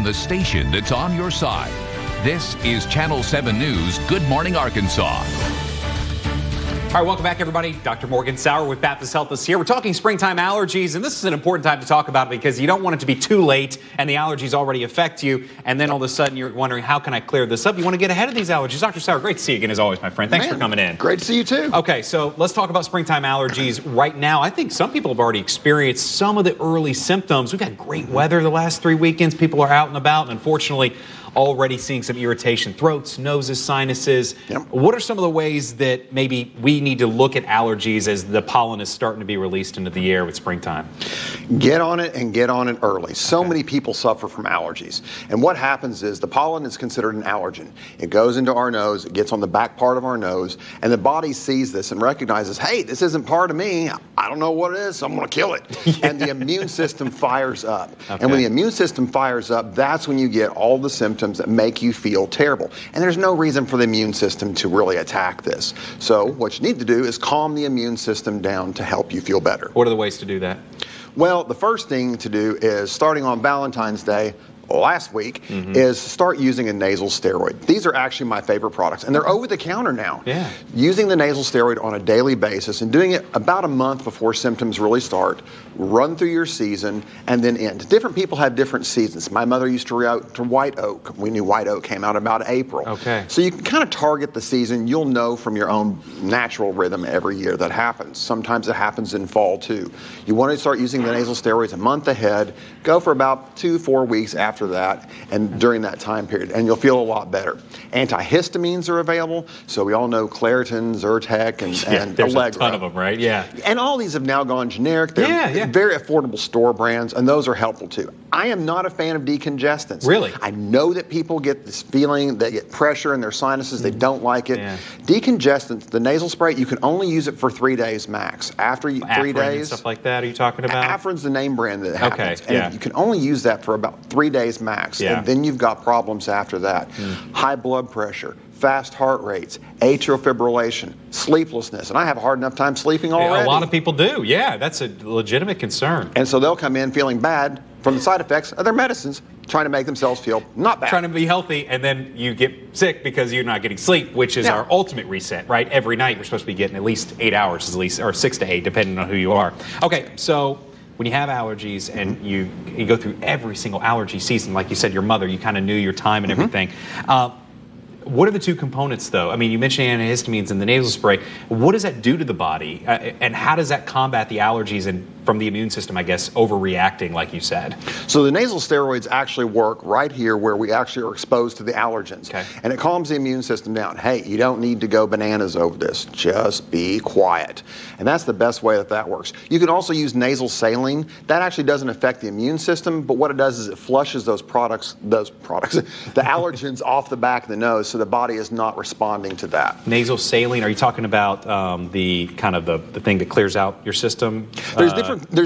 on the station that's on your side. This is Channel 7 News Good Morning Arkansas. All right, welcome back, everybody. Dr. Morgan Sauer with Baptist Health is here. We're talking springtime allergies, and this is an important time to talk about it because you don't want it to be too late and the allergies already affect you, and then all of a sudden you're wondering, how can I clear this up? You want to get ahead of these allergies. Dr. Sauer, great to see you again as always, my friend. Thanks for coming in. Great to see you too. Okay, so let's talk about springtime allergies right now. I think some people have already experienced some of the early symptoms. We've had great weather the last 3 weekends. People are out and about, and unfortunately, already seeing some irritation, throats, noses, sinuses. Yep. What are some of the ways that maybe we need to look at allergies as the pollen is starting to be released into the air with springtime? Get on it and get on it early. So many people suffer from allergies. And what happens is the pollen is considered an allergen. It goes into our nose, it gets on the back part of our nose, and the body sees this and recognizes, hey, this isn't part of me. I don't know what it is, so I'm going to kill it. Yeah. And the immune system fires up. Okay. And when the immune system fires up, that's when you get all the symptoms that make you feel terrible. And there's no reason for the immune system to really attack this. So what you need to do is calm the immune system down to help you feel better. What are the ways to do that? Well, the first thing to do is, starting on Valentine's Day last week, is start using a nasal steroid. These are actually my favorite products, and they're over the counter now. Yeah. Using the nasal steroid on a daily basis and doing it about a month before symptoms really start, run through your season, and then end. Different people have different seasons. My mother used to react to white oak. We knew white oak came out about April. Okay. So you can kind of target the season. You'll know from your own natural rhythm every year that happens. Sometimes it happens in fall too. You want to start using the nasal steroids a month ahead. Go for about 2-4 weeks after that and during that time period, and you'll feel a lot better. Antihistamines are available, so we all know Claritin, Zyrtec, and there's Allegra. a ton of them, right? Yeah. And all these have now gone generic. They're very affordable store brands, and those are helpful too. I am not a fan of decongestants. Really? I know that people get this feeling, they get pressure in their sinuses, they don't like it. Yeah. Decongestants, the nasal spray, you can only use it for 3 days max. After 3 Afrin days. and stuff like that, are you talking about? Afrin's the name brand that happens. Okay, yeah. And you can only use that for about 3 days max. Yeah. And then you've got problems after that. High blood pressure, fast heart rates, atrial fibrillation, sleeplessness. And I have a hard enough time sleeping already. Yeah, a lot of people do. Yeah, that's a legitimate concern. And so they'll come in feeling bad from the side effects of their medicines, trying to make themselves feel not bad. Trying to be healthy, and then you get sick because you're not getting sleep, which is our ultimate reset, right? Every night you're supposed to be getting at least 8 hours, at least, or 6 to 8, depending on who you are. Okay, so when you have allergies and you go through every single allergy season, like you said, your mother, you kind of knew your time and everything. What are the two components, though? I mean, you mentioned antihistamines and the nasal spray. What does that do to the body? And how does that combat the allergies and from the immune system, I guess, overreacting, like you said? So the nasal steroids actually work right here where we actually are exposed to the allergens. Okay. And it calms the immune system down. Hey, you don't need to go bananas over this. Just be quiet. And that's the best way that works. You can also use nasal saline. That actually doesn't affect the immune system, but what it does is it flushes the allergens off the back of the nose, so the body is not responding to that. Nasal saline, are you talking about the kind of the thing that clears out your system? There's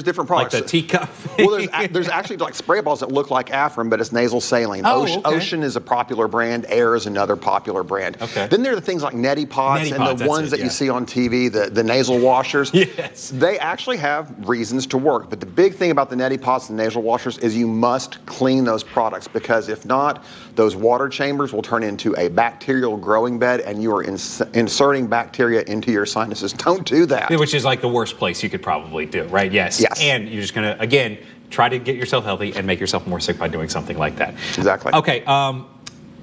different products. Like the teacup? Well, there's actually like spray balls that look like Afrin, but it's nasal saline. Ocean is a popular brand. Air is another popular brand. Okay. Then there are the things like neti pots and the ones that you see on TV, the nasal washers. Yes. They actually have reasons to work, but the big thing about the neti pots and nasal washers is you must clean those products, because if not, those water chambers will turn into a bacterial growing bed, and you are inserting bacteria into your sinuses. Don't do that. Which is like the worst place you could probably do, right? Yes. And you're just going to, again, try to get yourself healthy and make yourself more sick by doing something like that. Exactly. Okay.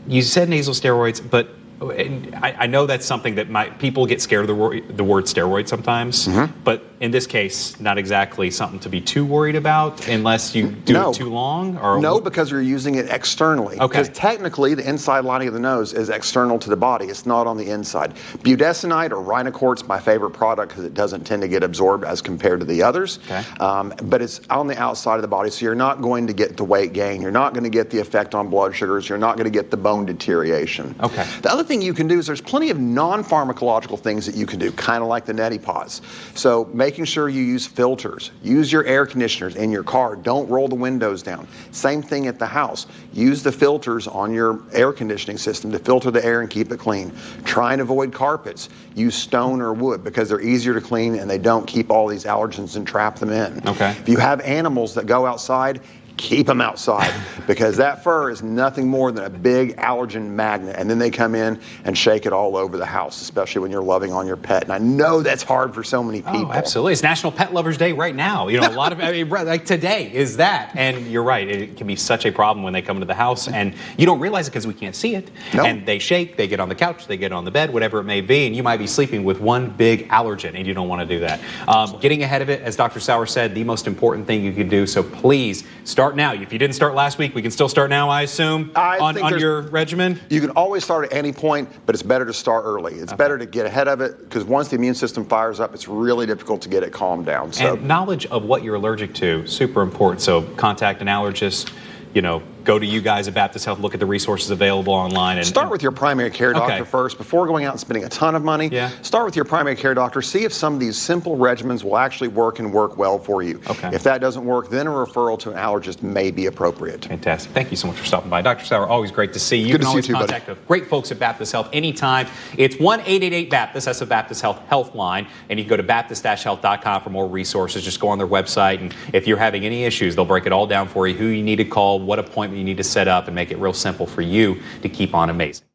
You said nasal steroids, but I know that's something that people get scared of the word steroid sometimes, but in this case, not exactly something to be too worried about unless you do it too long? Or no, because you're using it externally. Okay. Because technically, the inside lining of the nose is external to the body. It's not on the inside. Budesonide or Rhinocort's my favorite product because it doesn't tend to get absorbed as compared to the others. Okay. But it's on the outside of the body, so you're not going to get the weight gain. You're not going to get the effect on blood sugars. You're not going to get the bone deterioration. Okay. The other thing you can do is there's plenty of non-pharmacological things that you can do, kind of like the neti pots. So making sure you use filters. Use your air conditioners in your car. Don't roll the windows down. Same thing at the house. Use the filters on your air conditioning system to filter the air and keep it clean. Try and avoid carpets. Use stone or wood because they're easier to clean and they don't keep all these allergens and trap them in. Okay. If you have animals that go outside, keep them outside because that fur is nothing more than a big allergen magnet. And then they come in and shake it all over the house, especially when you're loving on your pet. And I know that's hard for so many people. Oh, absolutely. It's National Pet Lovers Day right now. You know, a lot of, like today is that. And you're right. It can be such a problem when they come into the house and you don't realize it because we can't see it. Nope. And they shake, they get on the couch, they get on the bed, whatever it may be. And you might be sleeping with one big allergen and you don't want to do that. Getting ahead of it, as Dr. Sauer said, the most important thing you can do. So please start now. If you didn't start last week, we can still start now, I assume, on your regimen? You can always start at any point, but it's better to start early. It's better to get ahead of it because once the immune system fires up, it's really difficult to get it calmed down. So, and knowledge of what you're allergic to, super important. So contact an allergist, you know, go to you guys at Baptist Health, look at the resources available online. And start with your primary care doctor first. Before going out and spending a ton of money, start with your primary care doctor. See if some of these simple regimens will actually work and work well for you. If that doesn't work, then a referral to an allergist may be appropriate. Fantastic. Thank you so much for stopping by. Dr. Sauer, always great to see you. Good can to always see you too, contact the great folks at Baptist Health anytime. It's 1-888-BAPTIST. That's the Baptist Health line. And you can go to baptist-health.com for more resources. Just go on their website. And if you're having any issues, they'll break it all down for you, who you need to call, what appointment you need to set up, and make it real simple for you to keep on amazing.